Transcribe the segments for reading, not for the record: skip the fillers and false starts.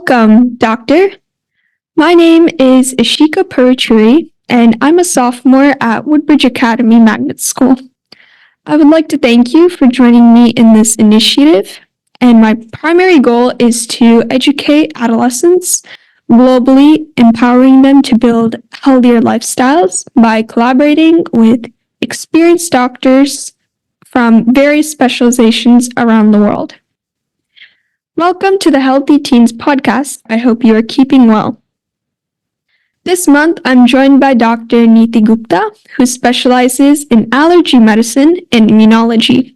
Welcome, Doctor. My name is EshikaParuchuri, and I'm a sophomore at Woodbridge Academy Magnet School. I would like to thank you for joining me in this initiative, and my primary goal is to educate adolescents globally, empowering them to build healthier lifestyles by collaborating with experienced doctors from various specializations around the world. Welcome to the Healthy Teens podcast. I hope you are keeping well. This month, I'm joined by Dr. Neeti Gupta, who specializes in allergy medicine and immunology.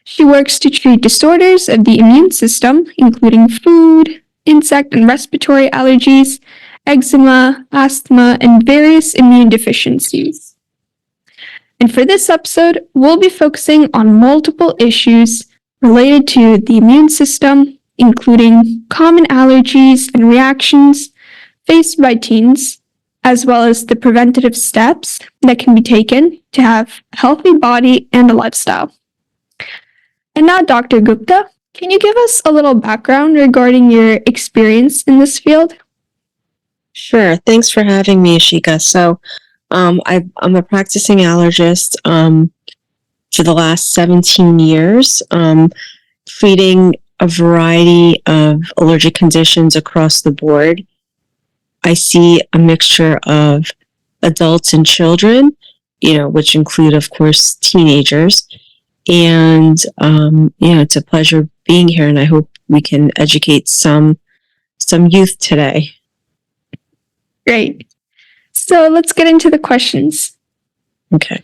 She works to treat disorders of the immune system, including food, insect and respiratory allergies, eczema, asthma, and various immune deficiencies. And for this episode, we'll be focusing on multiple issues related to the immune system, including common allergies and reactions faced by teens, as well as the preventative steps that can be taken to have a healthy body and a lifestyle. And now, Dr. Gupta, can you give us a little background regarding your experience in this field? Sure. Thanks for having me, Eshika. So I'm a practicing allergist for the last 17 years, treating a variety of allergic conditions across the board. I see a mixture of adults and children, which include, of course, teenagers. And, it's a pleasure being here, and I hope we can educate some youth today. Great. So let's get into the questions. Okay.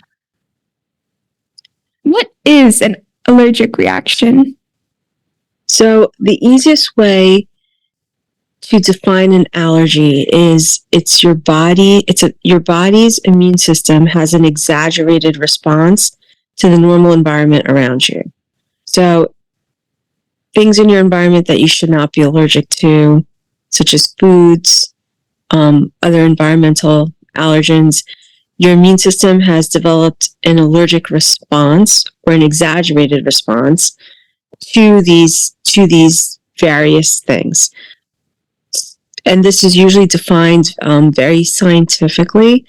What is an allergic reaction? So the easiest way to define an allergy is your body's immune system has an exaggerated response to the normal environment around you. So things in your environment that you should not be allergic to, such as foods, other environmental allergens, your immune system has developed an allergic response or an exaggerated response to these various things. And this is usually defined very scientifically.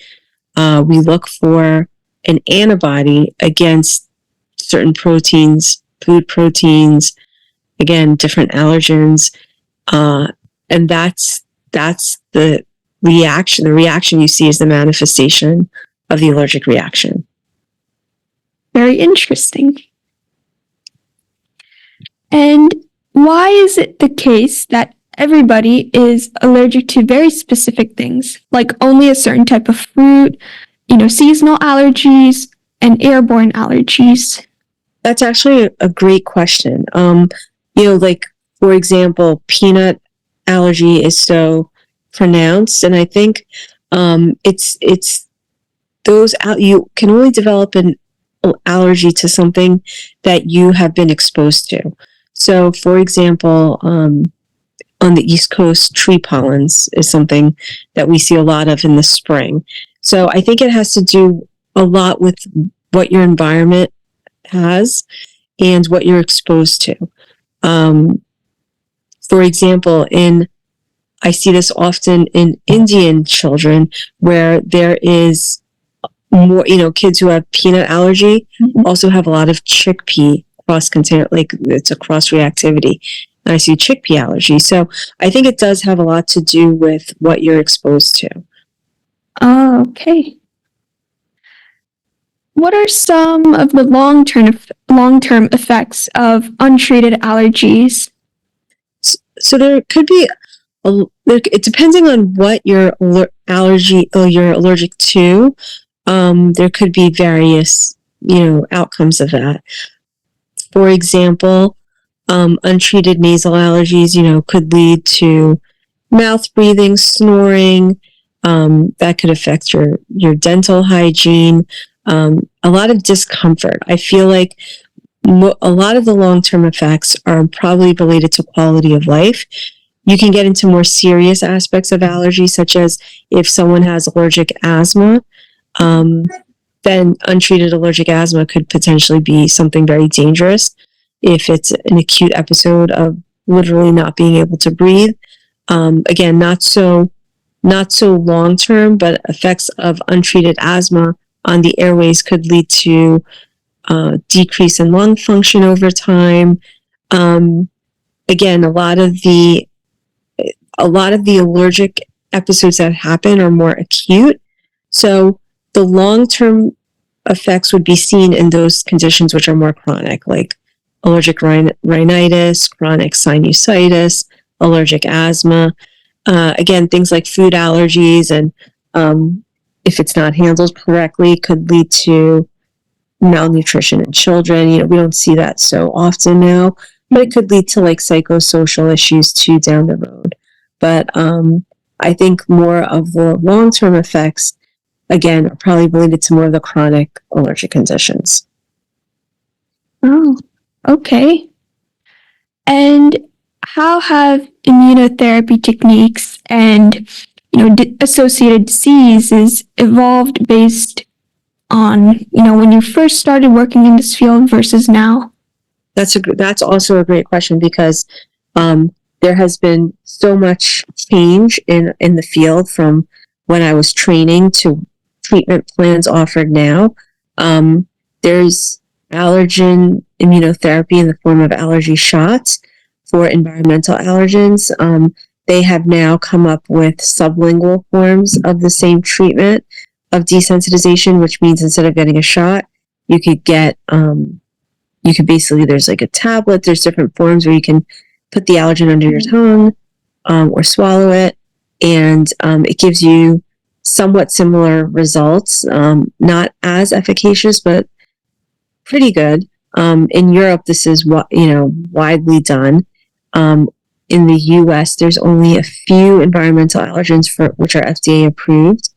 We look for an antibody against certain proteins, food proteins, again, different allergens. And that's the reaction. The reaction you see is the manifestation of the allergic reaction. Very interesting. And why is it the case that everybody is allergic to very specific things, like only a certain type of fruit, seasonal allergies, and airborne allergies? That's actually a great question. For example, peanut allergy is so pronounced, and I think it's those you can only develop an allergy to something that you have been exposed to. So, for example, on the East Coast, tree pollens is something that we see a lot of in the spring. So I think it has to do a lot with what your environment has and what you're exposed to. For example, I see this often in Indian children where there is more, kids who have peanut allergy also have a lot of chickpea it's a cross reactivity. And I see chickpea allergy. So I think it does have a lot to do with what you're exposed to. Oh, okay. What are some of the long-term effects of untreated allergies? So there could be, it depending on what your you're allergic to, there could be various, outcomes of that. For example, untreated nasal allergies, could lead to mouth breathing, snoring. That could affect your dental hygiene. A lot of discomfort. I feel like a lot of the long-term effects are probably related to quality of life. You can get into more serious aspects of allergy, such as if someone has allergic asthma, then untreated allergic asthma could potentially be something very dangerous if it's an acute episode of literally not being able to breathe. Again, not so long term, but effects of untreated asthma on the airways could lead to decrease in lung function over time. Again, a lot of the allergic episodes that happen are more acute. So the long-term effects would be seen in those conditions which are more chronic, like allergic rhinitis, chronic sinusitis, allergic asthma. Again, things like food allergies, and if it's not handled correctly, could lead to malnutrition in children. We don't see that so often now, but it could lead to like psychosocial issues too down the road. But I think more of the long-term effects, again, are probably related to more of the chronic allergic conditions. Oh, okay. And how have immunotherapy techniques and associated diseases evolved based on when you first started working in this field versus now? That's also a great question, because there has been so much change in the field from when I was training to treatment plans offered now. There's allergen immunotherapy in the form of allergy shots for environmental allergens. They have now come up with sublingual forms of the same treatment of desensitization, which means instead of getting a shot, you could get, basically, there's like a tablet, there's different forms where you can put the allergen under your tongue or swallow it, and it gives you somewhat similar results, not as efficacious, but pretty good. In Europe, this is widely done. In the U.S., there's only a few environmental allergens which are FDA approved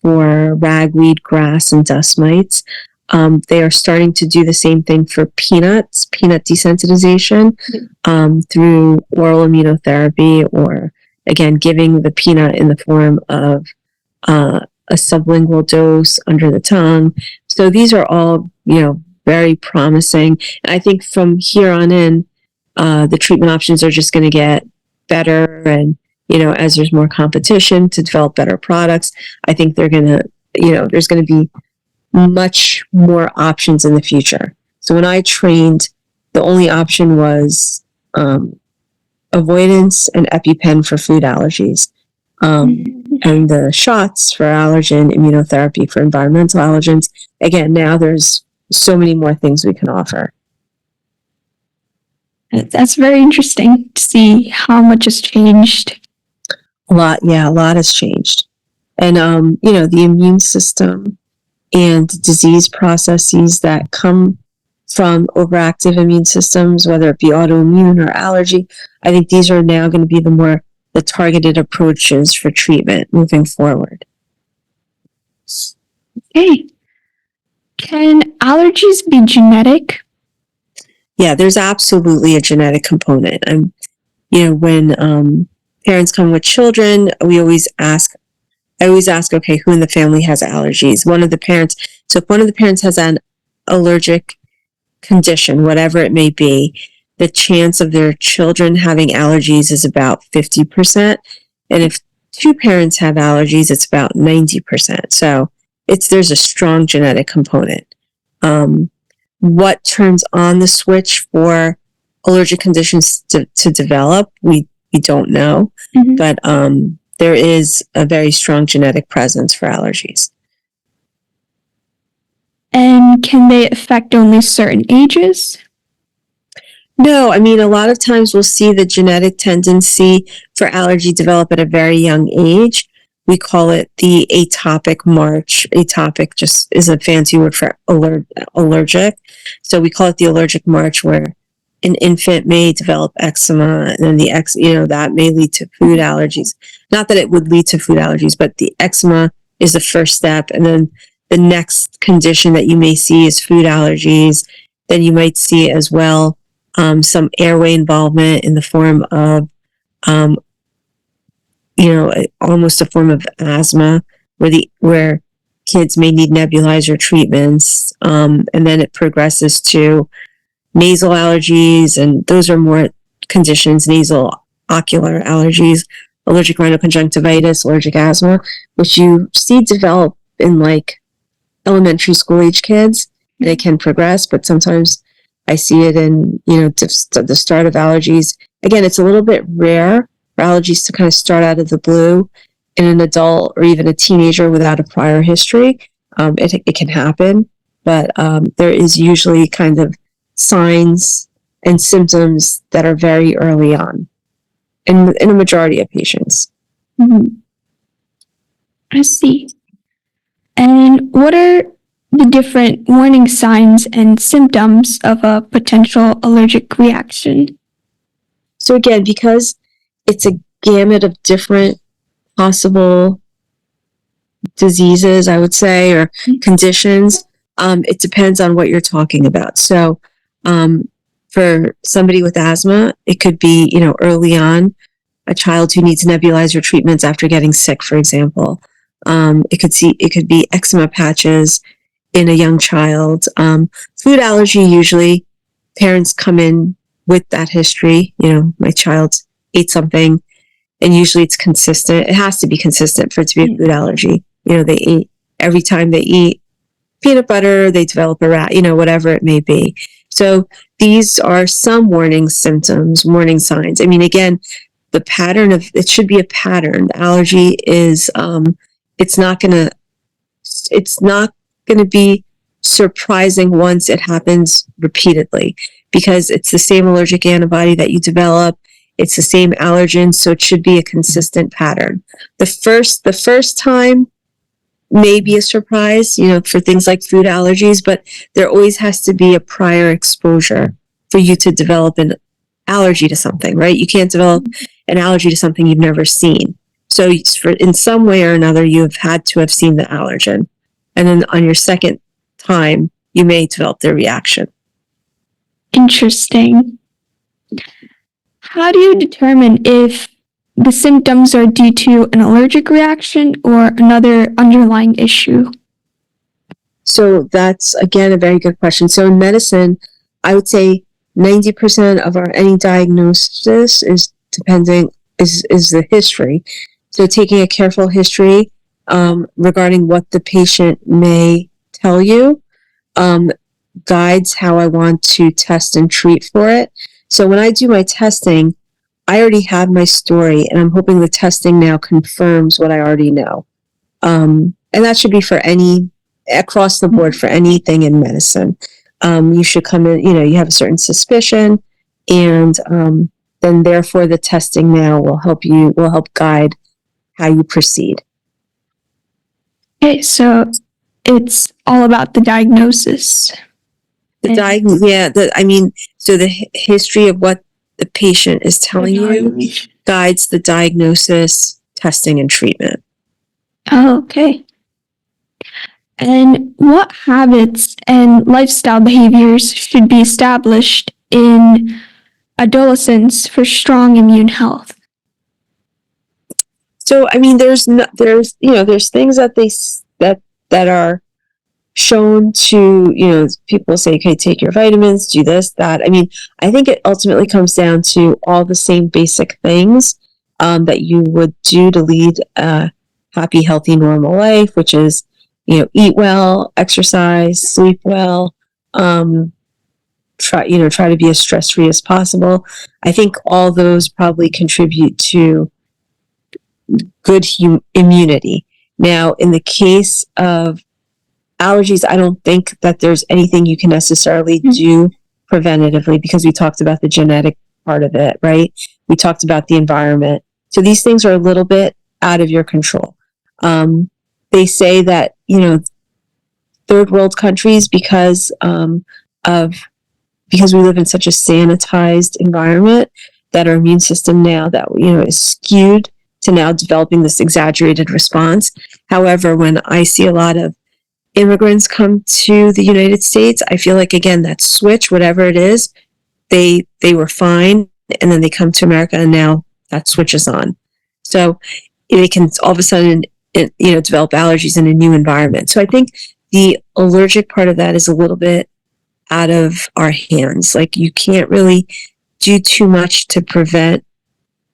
for ragweed, grass, and dust mites. They are starting to do the same thing for peanut desensitization through oral immunotherapy, or again, giving the peanut in the form of a sublingual dose under the tongue. So these are all, very promising. And I think from here on in, the treatment options are just going to get better. And, as there's more competition to develop better products, I think there's going to be much more options in the future. So when I trained, the only option was avoidance and EpiPen for food allergies, and the shots for allergen immunotherapy for environmental allergens. Again, now there's so many more things we can offer. That's very interesting to see how much has changed. A lot has changed. And, the immune system and disease processes that come from overactive immune systems, whether it be autoimmune or allergy, I think these are now going to be the targeted approaches for treatment moving forward. Okay. Can allergies be genetic? Yeah, there's absolutely a genetic component. And, when parents come with children, I always ask, okay, who in the family has allergies? So if one of the parents has an allergic condition, whatever it may be, the chance of their children having allergies is about 50%. And if two parents have allergies, it's about 90%. So there's a strong genetic component. What turns on the switch for allergic conditions to develop, we don't know. Mm-hmm. But there is a very strong genetic presence for allergies. And can they affect only certain ages? No, a lot of times we'll see the genetic tendency for allergy develop at a very young age. We call it the atopic march. Atopic just is a fancy word for allergic. So we call it the allergic march, where an infant may develop eczema, and then that may lead to food allergies. Not that it would lead to food allergies, but the eczema is the first step. And then the next condition that you may see is food allergies. Then you might see as well some airway involvement in the form of, almost a form of asthma, where kids may need nebulizer treatments. And then it progresses to nasal allergies, and those are more conditions, nasal ocular allergies, allergic rhinoconjunctivitis, allergic asthma, which you see develop in like elementary school age kids, and it can progress, but sometimes I see it in, the start of allergies. Again, it's a little bit rare for allergies to kind of start out of the blue in an adult or even a teenager without a prior history. It can happen, but there is usually kind of signs and symptoms that are very early on in a majority of patients. Mhm. I see. And what are the different warning signs and symptoms of a potential allergic reaction? So again, because it's a gamut of different possible diseases, I would say, or conditions, it depends on what you're talking about. So for somebody with asthma, it could be, early on, a child who needs nebulizer treatments after getting sick, for example. It could be eczema patches in a young child. Food allergy, usually parents come in with that history. My child ate something, and usually it's consistent. It has to be consistent for it to be a food allergy. They eat, every time they eat peanut butter, they develop a rat, whatever it may be. So these are some warning symptoms, warning signs. I mean, again, the pattern of it should be a pattern. The allergy is, it's not gonna be surprising once it happens repeatedly, because it's the same allergic antibody that you develop. It's the same allergen, so it should be a consistent pattern. The first time may be a surprise, for things like food allergies, but there always has to be a prior exposure for you to develop an allergy to something, right? You can't develop an allergy to something you've never seen. So in some way or another, you have had to have seen the allergen. And then on your second time, you may develop the reaction. Interesting. How do you determine if the symptoms are due to an allergic reaction or another underlying issue? So that's, again, a very good question. So in medicine, I would say 90% of any diagnosis is the history. So taking a careful history regarding what the patient may tell you guides how I want to test and treat for it. So when I do my testing, I already have my story, and I'm hoping the testing now confirms what I already know. And that should be for across the board, for anything in medicine. You should come in, you have a certain suspicion, and then therefore the testing now will help guide how you proceed. Okay, so it's all about the diagnosis. So the history of what the patient is telling you guides the diagnosis, testing, and treatment. Oh, okay. And what habits and lifestyle behaviors should be established in adolescents for strong immune health? So, I mean, there's things that are shown to, people say, okay, take your vitamins, do this, that. I mean, I think it ultimately comes down to all the same basic things that you would do to lead a happy, healthy, normal life, which is, eat well, exercise, sleep well, try to be as stress-free as possible. I think all those probably contribute to good immunity. Now, in the case of allergies, I don't think that there's anything you can necessarily do preventatively, because we talked about the genetic part of it, right? We talked about the environment. So these things are a little bit out of your control. They say that, third world countries, because we live in such a sanitized environment, that our immune system now is skewed to now developing this exaggerated response. However, when I see a lot of immigrants come to the United States, I feel like, again, that switch, whatever it is, they were fine, and then they come to America, and now that switch is on. So they can all of a sudden, develop allergies in a new environment. So I think the allergic part of that is a little bit out of our hands. Like, you can't really do too much to prevent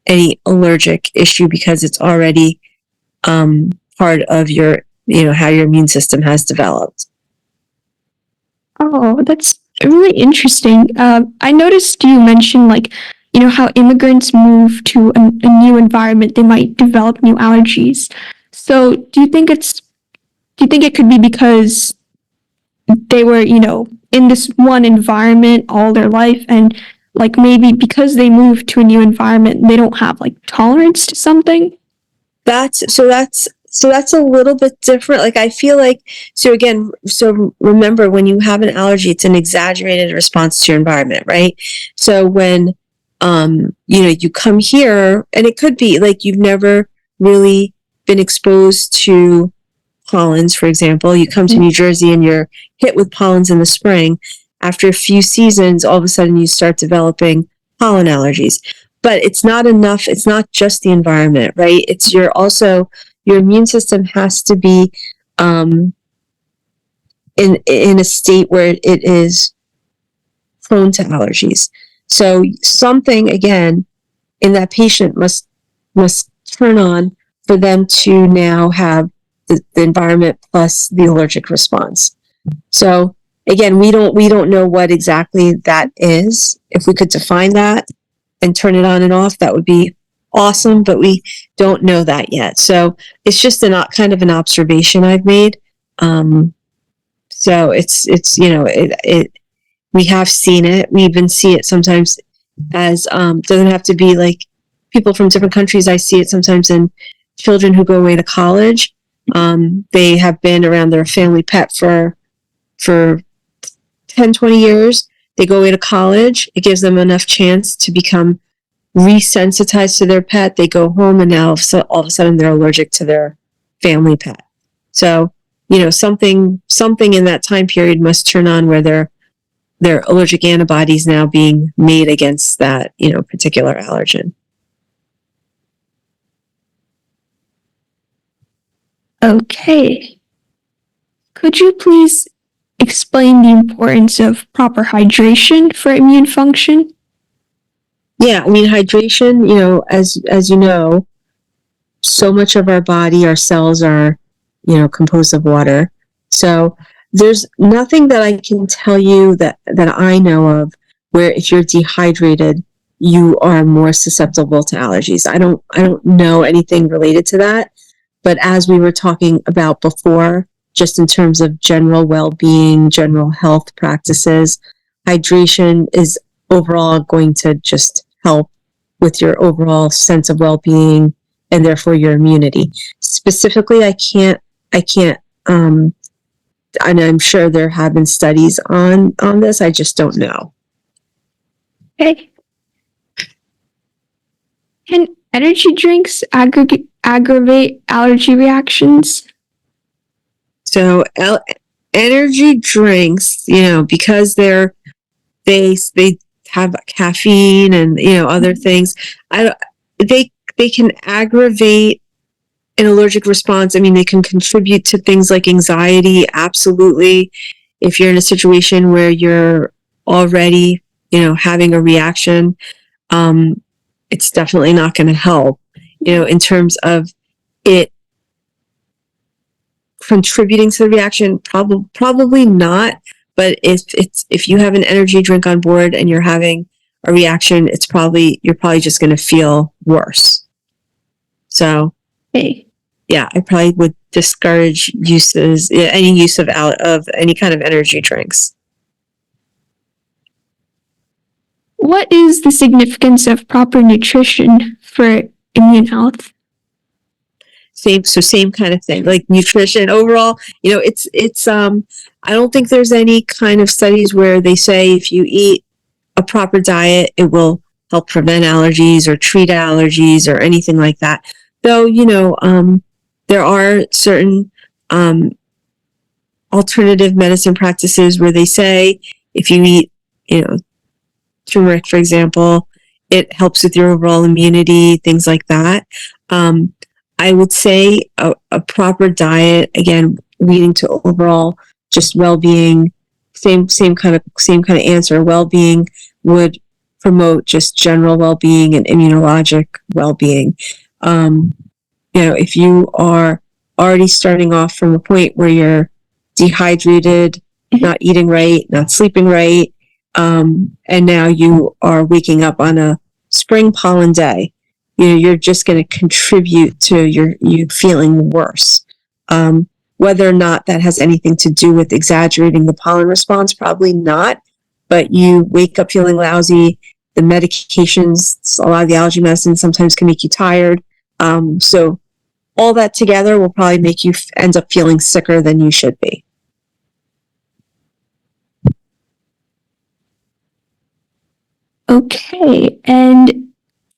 any allergic issue because it's already part of your, how your immune system has developed. Oh, that's really interesting. I noticed you mentioned how immigrants move to a new environment, they might develop new allergies. So do you think it could be because they were, in this one environment all their life, and maybe because they moved to a new environment, they don't have tolerance to something? That's a little bit different. I feel like, so remember, when you have an allergy, it's an exaggerated response to your environment, right? So when you come here, and it could be you've never really been exposed to pollens, for example. You come to New Jersey and you're hit with pollens in the spring. After a few seasons, all of a sudden you start developing pollen allergies. But it's not enough. It's not just the environment, right? It's your immune system has to be in a state where it is prone to allergies. So something, again, in that patient must turn on for them to now have the environment plus the allergic response. So again, we don't know what exactly that is. If we could define that and turn it on and off, that would be awesome, but we don't know that yet. So it's just kind of an observation I've made. So it's we have seen it. We even see it sometimes as doesn't have to be people from different countries. I see it sometimes in children who go away to college. They have been around their family pet for 10, 20 years. They go away to college. It gives them enough chance to become resensitized to their pet. They go home, and now all of a sudden they're allergic to their family pet. So, something in that time period must turn on where their allergic antibodies now being made against that, particular allergen. Okay. Could you please explain the importance of proper hydration for immune function? Yeah, hydration, as you know, so much of our body, our cells are, composed of water. So there's nothing that I can tell you that I know of where if you're dehydrated, you are more susceptible to allergies. I don't know anything related to that. But as we were talking about before, just in terms of general well-being, general health practices, hydration is overall going to just help with your overall sense of well-being and therefore your immunity. Specifically, I can't, and I'm sure there have been studies on this. I just don't know. Okay. Can energy drinks aggravate allergy reactions? So energy drinks, because they have caffeine and other things, they can aggravate an allergic response. They can contribute to things like anxiety. Absolutely. If you're in a situation where you're already having a reaction, it's definitely not going to help in terms of it contributing to the reaction. Probably not. But if you have an energy drink on board and you're having a reaction, you're probably just going to feel worse. So, yeah, I probably would discourage any use of any kind of energy drinks. What is the significance of proper nutrition for immune health? Same kind of thing, like nutrition overall. It's I don't think there's any kind of studies where they say if you eat a proper diet, it will help prevent allergies or treat allergies or anything like that. Though, there are certain alternative medicine practices where they say if you eat, turmeric, for example, it helps with your overall immunity, things like that. I would say a proper diet, again, leading to overall just well-being, same kind of answer. Well-being would promote just general well-being and immunologic well-being. If you are already starting off from a point where you're dehydrated, not eating right, not sleeping right, and now you are waking up on a spring pollen day, you're just going to contribute to you feeling worse. Whether or not that has anything to do with exaggerating the pollen response, probably not. But you wake up feeling lousy. The medications, a lot of the allergy medicines sometimes can make you tired. So all that together will probably make you end up feeling sicker than you should be. Okay, and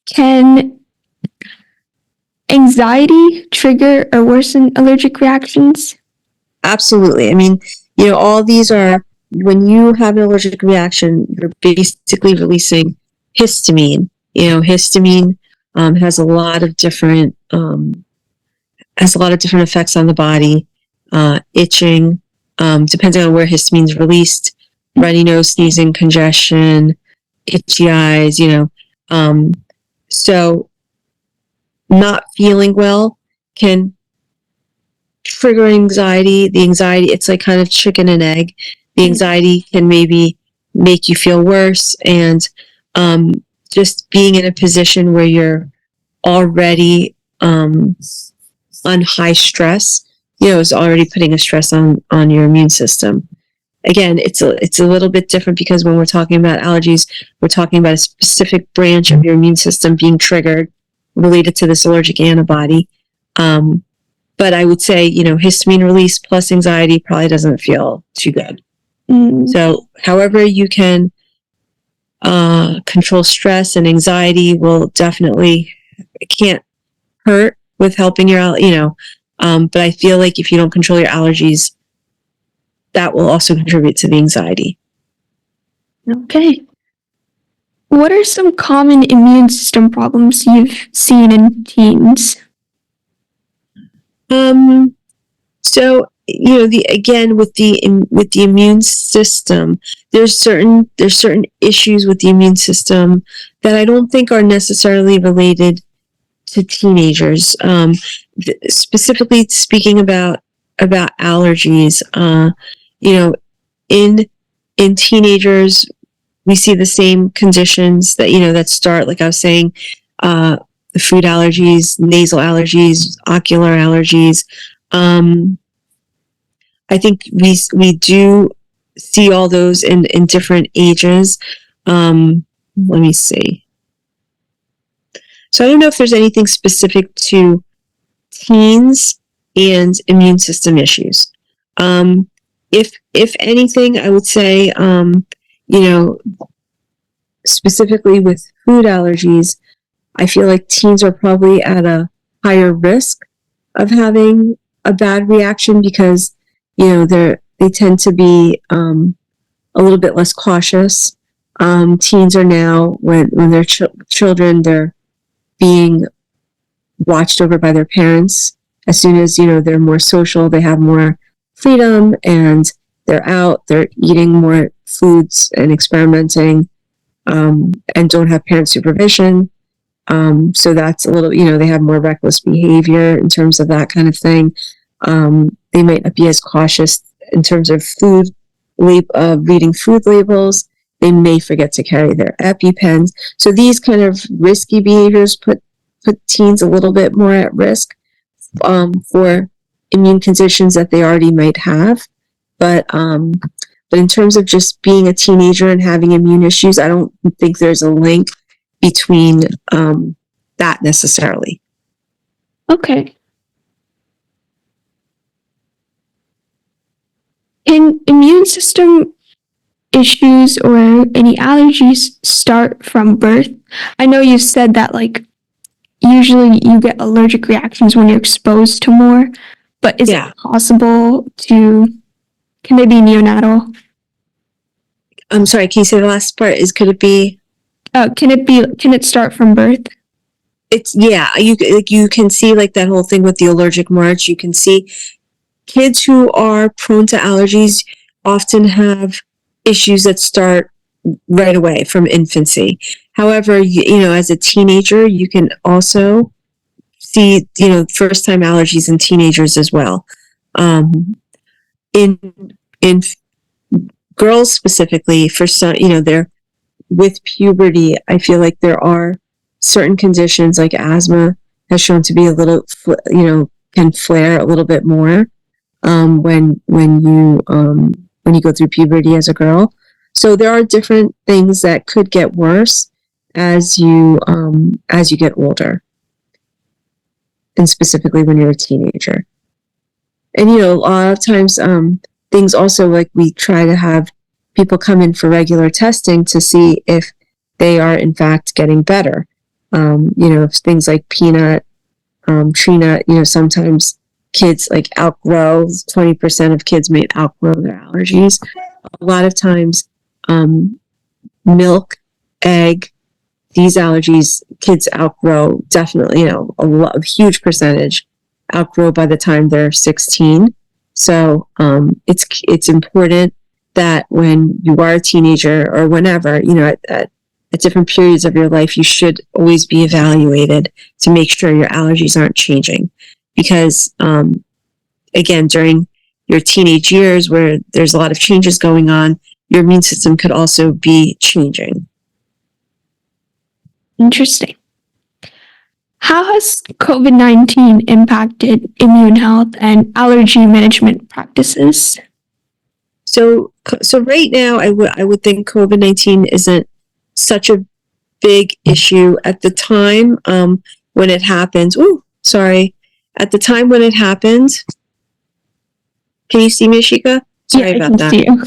can anxiety trigger or worsen allergic reactions? Absolutely. I mean, all these are, when you have an allergic reaction, you're basically releasing histamine. Histamine has a lot of different effects on the body. Itching, depending on where histamine is released, runny nose, sneezing, congestion, itchy eyes. So not feeling well can trigger anxiety. The anxiety, it's like kind of chicken and egg. The anxiety can maybe make you feel worse, and just being in a position where you're already on high stress, is already putting a stress on your immune system. Again, it's a little bit different because when we're talking about allergies, we're talking about a specific branch of your immune system being triggered related to this allergic antibody. But I would say, histamine release plus anxiety probably doesn't feel too good. So however you can control stress and anxiety will definitely, it can't hurt with helping but I feel like if you don't control your allergies, that will also contribute to the anxiety. Okay. What are some common immune system problems you've seen in teens? So again with the immune system, there's certain issues with the immune system that I don't think are necessarily related to teenagers. Specifically speaking about allergies, in teenagers we see the same conditions that start, like I was saying, the food allergies, nasal allergies, ocular allergies. I think we do see all those in different ages. Let me see. So I don't know if there's anything specific to teens and immune system issues. If anything, I would say, specifically with food allergies, I feel like teens are probably at a higher risk of having a bad reaction because, they tend to be a little bit less cautious. Teens are now, when they're children, they're being watched over by their parents. As soon as, they're more social, they have more freedom, and they're out, they're eating more foods and experimenting, and don't have parent supervision. So that's a little, they have more reckless behavior in terms of that kind of thing. They might not be as cautious in terms of reading food labels. They may forget to carry their EpiPens. So these kind of risky behaviors put teens a little bit more at risk for immune conditions that they already might have. But in terms of just being a teenager and having immune issues, I don't think there's a link between that necessarily. Okay. Can immune system issues or any allergies start from birth? I know you said that usually you get allergic reactions when you're exposed to more, but is it possible can they be neonatal? I'm sorry, can you say the last part? Can it start from birth? It's, you can see that whole thing with the allergic march. You can see kids who are prone to allergies often have issues that start right away from infancy. However, as a teenager, you can also see, first time allergies in teenagers as well. In in girls specifically, for some, they're with puberty. I feel like there are certain conditions like asthma has shown to be a little, can flare a little bit more when you go through puberty as a girl. So there are different things that could get worse as you get older, and specifically when you're a teenager. And a lot of times things also, like, we try to have people come in for regular testing to see if they are in fact getting better. Things like peanut, tree nut, sometimes kids like outgrow, 20% of kids may outgrow their allergies. A lot of times, milk, egg, these allergies kids outgrow, definitely, a huge percentage outgrow by the time they're 16. So it's important that when you are a teenager or whenever, at different periods of your life, you should always be evaluated to make sure your allergies aren't changing. Because, again, during your teenage years where there's a lot of changes going on, your immune system could also be changing. Interesting. How has COVID-19 impacted immune health and allergy management practices? So right now, I would think COVID-19 isn't such a big issue. At the time when it happened, at the time when it happened, can you see me, Eshika? Sorry about that. See you.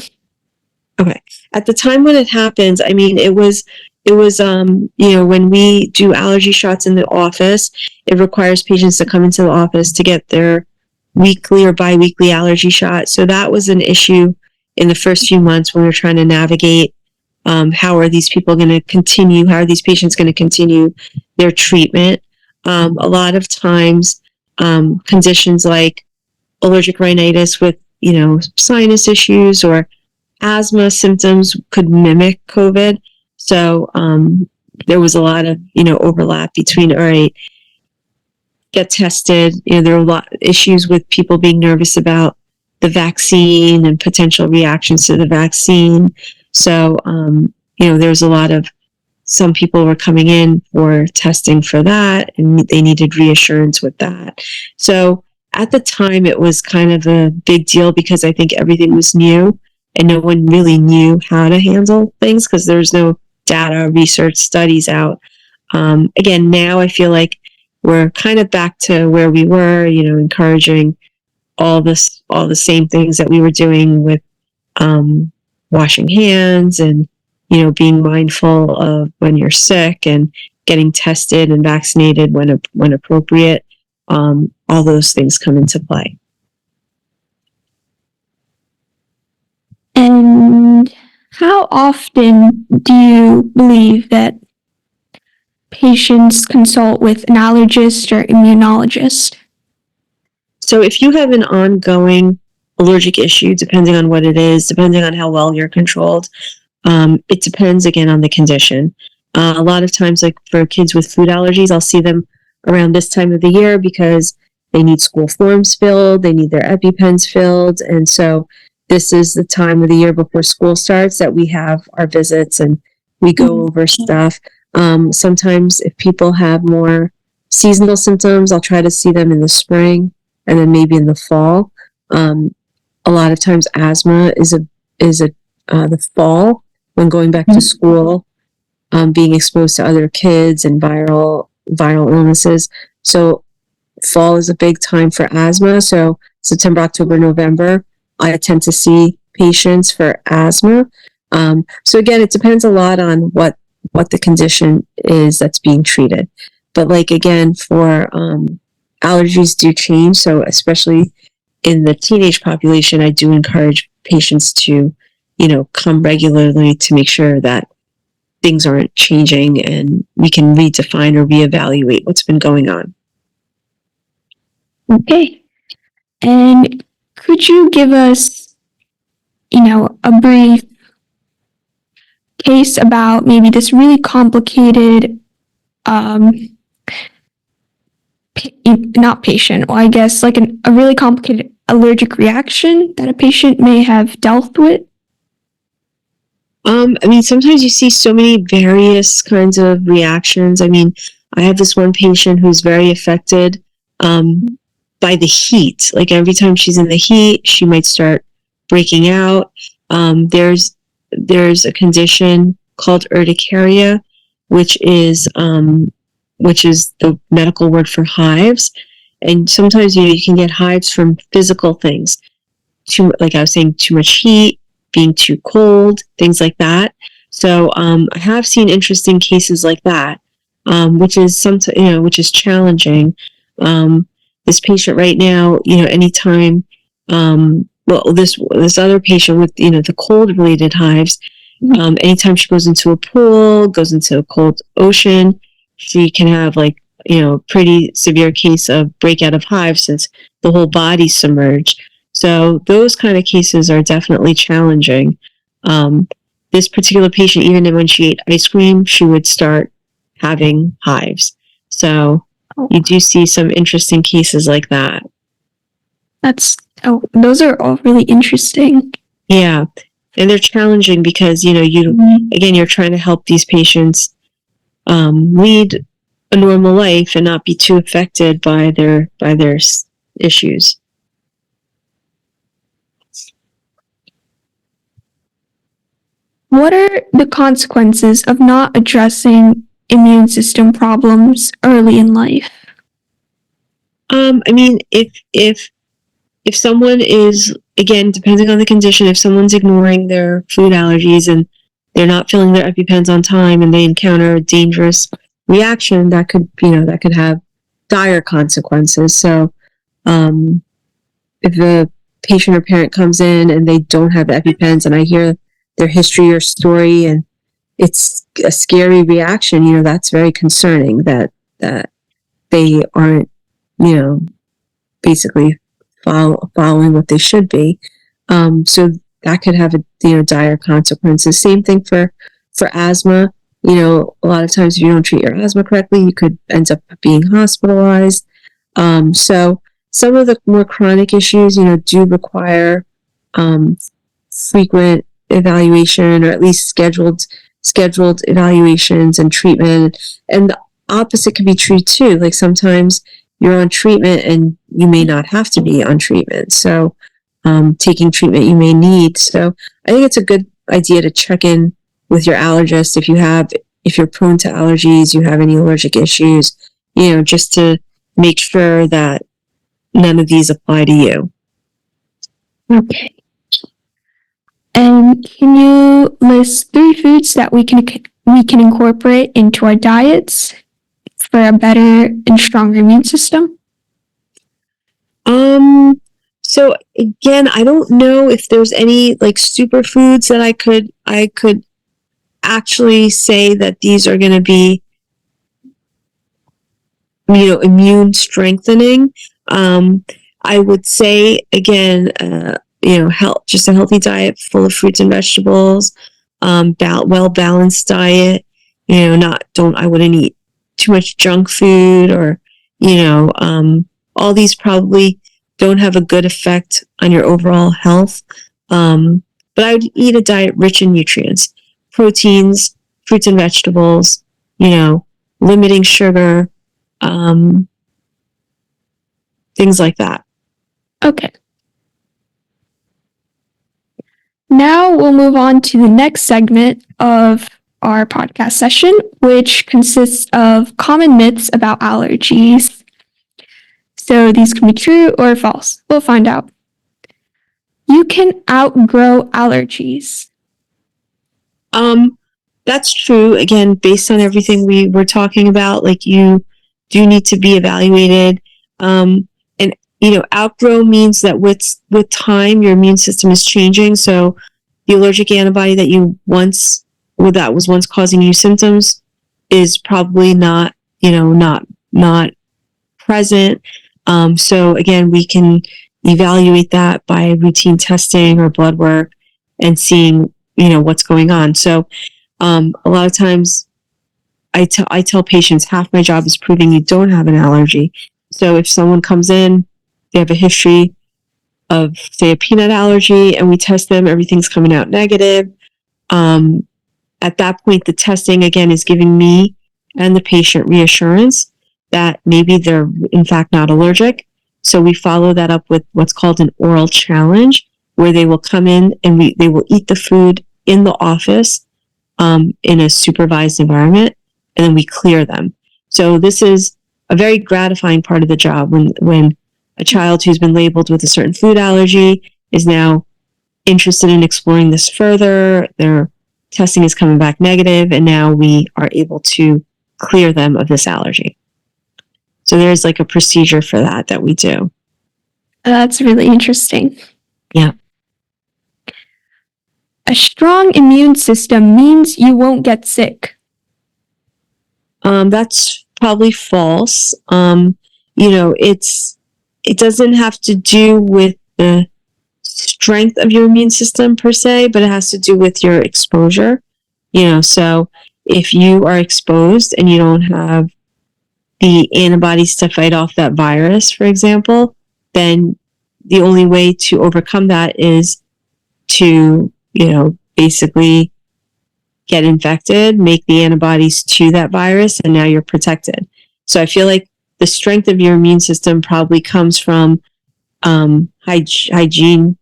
Okay. At the time when it happened, I mean, it was when we do allergy shots in the office, it requires patients to come into the office to get their weekly or biweekly allergy shot. So that was an issue in the first few months when we were trying to navigate how are these people going to continue, how are these patients going to continue their treatment. A lot of times, conditions like allergic rhinitis with, sinus issues or asthma symptoms could mimic COVID. So there was a lot of, overlap between, all right, get tested. There are a lot of issues with people being nervous about the vaccine and potential reactions to the vaccine. So, there's a lot of, some people were coming in for testing for that, and they needed reassurance with that. So at the time, it was kind of a big deal because I think everything was new and no one really knew how to handle things because there's no data, research, studies out. Again, now I feel like we're kind of back to where we were, encouraging all the same things that we were doing with washing hands and, being mindful of when you're sick and getting tested and vaccinated when appropriate. All those things come into play. And how often do you believe that patients consult with an allergist or immunologist? So if you have an ongoing allergic issue, depending on what it is, depending on how well you're controlled, it depends again on the condition. A lot of times, like for kids with food allergies, I'll see them around this time of the year because they need school forms filled, they need their EpiPens filled, and so this is the time of the year before school starts that we have our visits and we go over stuff. Sometimes if people have more seasonal symptoms, I'll try to see them in the spring and then maybe in the fall. A lot of times asthma is the fall when going back to school, being exposed to other kids and viral illnesses. So fall is a big time for asthma. So September, October, November, I tend to see patients for asthma. So again, it depends a lot on what the condition is that's being treated. But like again, for allergies do change. So especially in the teenage population, I do encourage patients to, come regularly to make sure that things aren't changing and we can redefine or reevaluate what's been going on. Okay. And could you give us, a brief case about maybe this really complicated, not patient, well, I guess like a really complicated allergic reaction that a patient may have dealt with? I mean, sometimes you see so many various kinds of reactions. I mean, I have this one patient who's very affected by the heat. Like every time she's in the heat, she might start breaking out. There's a condition called urticaria, which is the medical word for hives. And sometimes you can get hives from physical things. Like I was saying, too much heat, being too cold, things like that. So I have seen interesting cases like that, which is challenging. This patient right now, anytime, this other patient with the cold related hives, anytime she goes into a pool, goes into a cold ocean, she can have pretty severe case of breakout of hives since the whole body's submerged. So those kind of cases are definitely challenging. This particular patient, even when she ate ice cream, she would start having hives. So you do see some interesting cases like that. Those are all really interesting. Yeah. And they're challenging because, again, you're trying to help these patients lead a normal life and not be too affected by their issues. What are the consequences of not addressing immune system problems early in life? I mean, if someone is, again, depending on the condition, if someone's ignoring their food allergies and they're not filling their EpiPens on time and they encounter a dangerous reaction, that could have dire consequences. So, if a patient or parent comes in and they don't have EpiPens and I hear their history or story and it's a scary reaction, that's very concerning that they aren't, basically following what they should be. So that could have dire consequences. Same thing for asthma. A lot of times if you don't treat your asthma correctly, you could end up being hospitalized. So some of the more chronic issues, do require frequent evaluation, or at least scheduled evaluations and treatment. And the opposite can be true too. Like sometimes you're on treatment and you may not have to be on treatment. So taking treatment you may need. So I think it's a good idea to check in with your allergist if you're prone to allergies, you have any allergic issues, just to make sure that none of these apply to you. Okay. And can you list 3 foods that we can incorporate into our diets for a better and stronger immune system? So again, I don't know if there's any superfoods that I could actually say that these are going to be, immune strengthening. I would say again, just a healthy diet full of fruits and vegetables, well-balanced diet, I wouldn't eat too much junk food or, all these probably don't have a good effect on your overall health. But I would eat a diet rich in nutrients, proteins, fruits and vegetables, limiting sugar, things like that. Okay. Now we'll move on to the next segment of our podcast session, which consists of common myths about allergies. So these can be true or false. We'll find out. You can outgrow allergies. That's true. Again, based on everything we were talking about, you do need to be evaluated. And outgrow means that with time, your immune system is changing. So the allergic antibody that was once causing you symptoms is probably not present. So again, we can evaluate that by routine testing or blood work and seeing, what's going on. So A lot of times I tell patients half my job is proving you don't have an allergy. So if someone comes in, they have a history of, say, a peanut allergy, and we test them, everything's coming out negative. At that point, the testing, again, is giving me and the patient reassurance that maybe they're, in fact, not allergic. So we follow that up with what's called an oral challenge, where they will come in and they will eat the food in the office in a supervised environment, and then we clear them. So this is a very gratifying part of the job when a child who's been labeled with a certain food allergy is now interested in exploring this further. Their testing is coming back negative, and now we are able to clear them of this allergy. So there's like a procedure for that we do. That's really interesting. Yeah. A strong immune system means you won't get sick. That's probably false. It doesn't have to do with the strength of your immune system per se, but it has to do with your exposure. So if you are exposed and you don't have the antibodies to fight off that virus, for example, then the only way to overcome that is to, basically get infected, make the antibodies to that virus, and now you're protected. So I feel like the strength of your immune system probably comes from hygiene,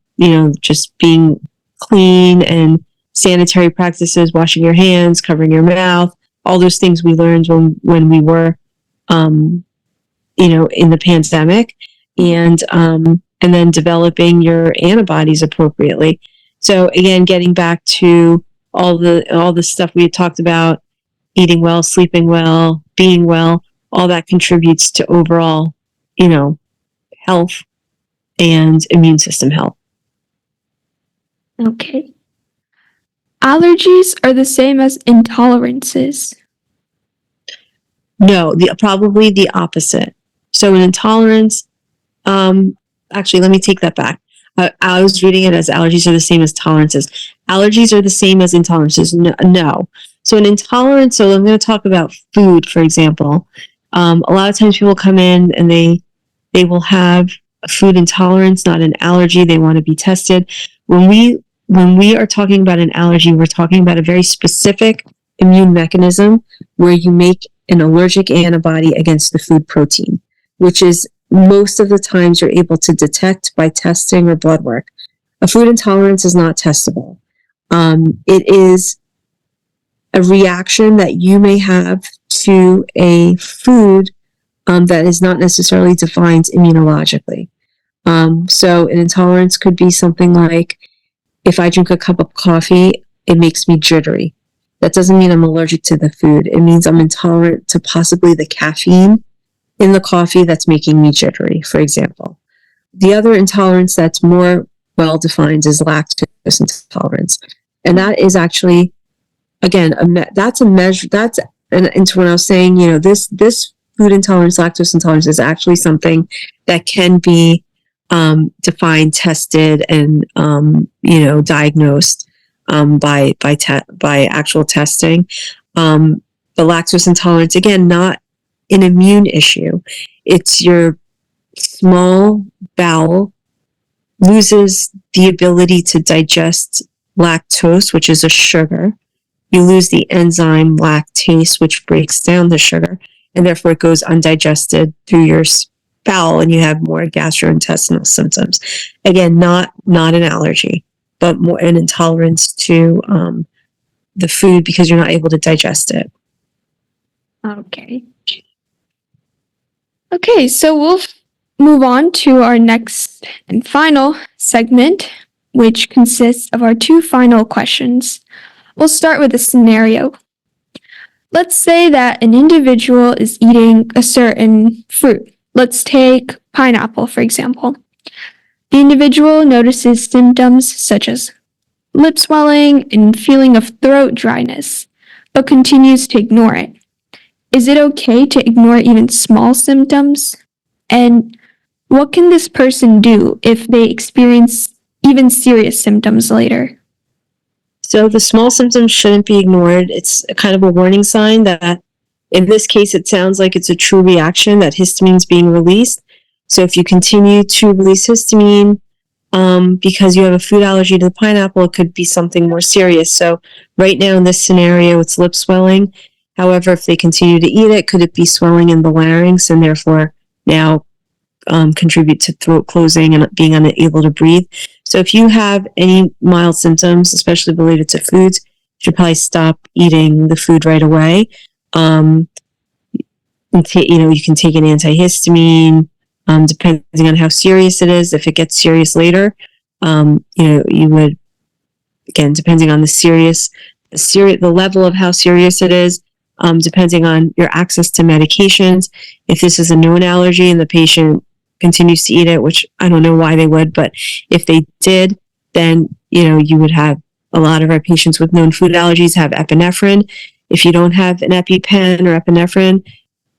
just being clean, and sanitary practices, washing your hands, covering your mouth, all those things we learned when we were, in the pandemic, and then developing your antibodies appropriately. So again, getting back to all the stuff we had talked about, eating well, sleeping well, being well, all that contributes to overall, health and immune system health. Okay. Allergies are the same as intolerances. No, probably the opposite. So an intolerance, actually, let me take that back. I was reading it as allergies are the same as tolerances. Allergies are the same as intolerances. No. So an intolerance, so I'm going to talk about food, for example. A lot of times people come in and they will have a food intolerance, not an allergy. They want to be tested. When we are talking about an allergy, we're talking about a very specific immune mechanism where you make an allergic antibody against the food protein, which is most of the times you're able to detect by testing or blood work. A food intolerance is not testable. It is a reaction that you may have to a food that is not necessarily defined immunologically. So an intolerance could be something like, if I drink a cup of coffee, it makes me jittery. That doesn't mean I'm allergic to the food. It means I'm intolerant to possibly the caffeine in the coffee that's making me jittery, for example. The other intolerance that's more well-defined is lactose intolerance. And that is actually, again, that's a measure, and when I was saying, this food intolerance, lactose intolerance is actually something that can be defined, tested, and, diagnosed by actual testing. The lactose intolerance, again, not an immune issue. It's your small bowel loses the ability to digest lactose, which is a sugar. You lose the enzyme lactase, which breaks down the sugar, and therefore it goes undigested through your bowel, and you have more gastrointestinal symptoms. Again, not an allergy, but more an intolerance to the food because you're not able to digest it. Okay, so we'll move on to our next and final segment, which consists of our two final questions. We'll start with a scenario. Let's say that an individual is eating a certain fruit. Let's take pineapple, for example. The individual notices symptoms such as lip swelling and feeling of throat dryness, but continues to ignore it. Is it okay to ignore even small symptoms? And what can this person do if they experience even serious symptoms later? So the small symptoms shouldn't be ignored. It's a kind of a warning sign that in this case, it sounds like it's a true reaction that histamine is being released. So if you continue to release histamine because you have a food allergy to the pineapple, it could be something more serious. So right now in this scenario, it's lip swelling. However, if they continue to eat it, could it be swelling in the larynx and therefore now contribute to throat closing and being unable to breathe? So if you have any mild symptoms, especially related to foods, you should probably stop eating the food right away. You can take an antihistamine, depending on how serious it is. If it gets serious later, you would, again, depending on the level of how serious it is, depending on your access to medications. If this is a known allergy and the patient continues to eat it, which I don't know why they would, but if they did, then, you would have a lot of our patients with known food allergies have epinephrine. If you don't have an EpiPen or epinephrine,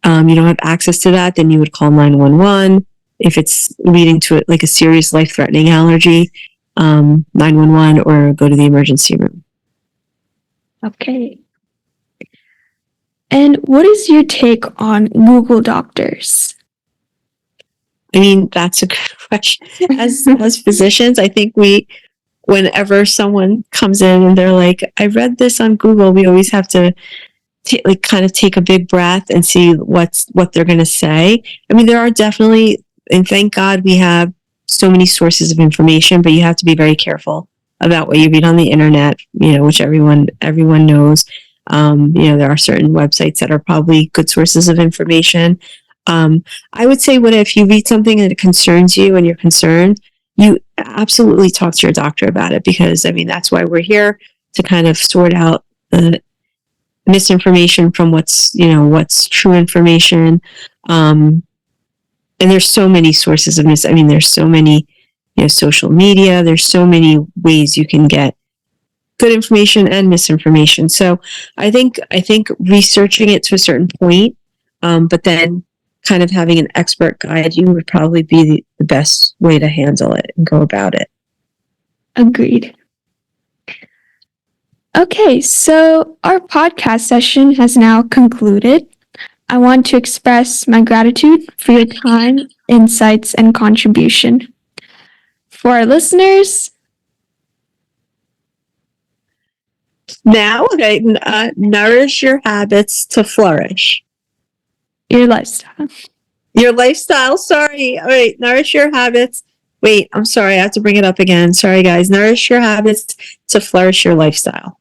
you don't have access to that, then you would call 911. If it's leading to like a serious life-threatening allergy, 911 or go to the emergency room. Okay. And what is your take on Google Doctors? I mean, that's a good question. As physicians, I think whenever someone comes in and they're like, I read this on Google, we always have to kind of take a big breath and see what they're going to say. I mean, there are definitely, and thank God we have so many sources of information, but you have to be very careful about what you read on the internet, which everyone knows. There are certain websites that are probably good sources of information. I would say if you read something that concerns you and you're concerned, you absolutely talk to your doctor about it, because that's why we're here, to kind of sort out misinformation from what's true information. And there's so many sources of there's so many, social media, there's so many ways you can get good information and misinformation. So I think researching it to a certain point, but then kind of having an expert guide you would probably be the best way to handle it and go about it. Agreed. Okay, so our podcast session has now concluded. I want to express my gratitude for your time, insights, and contribution. For our listeners, now, nourish your habits to flourish. Your lifestyle. Your lifestyle, sorry. All right, nourish your habits. Wait, I'm sorry, I have to bring it up again. Sorry, guys. Nourish your habits to flourish your lifestyle.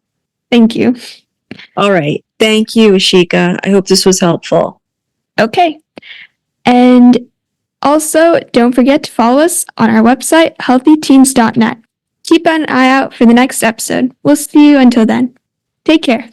Thank you. All right. Thank you, Eshika. I hope this was helpful. Okay. And also, don't forget to follow us on our website, healthyteens.net. Keep an eye out for the next episode. We'll see you until then. Take care.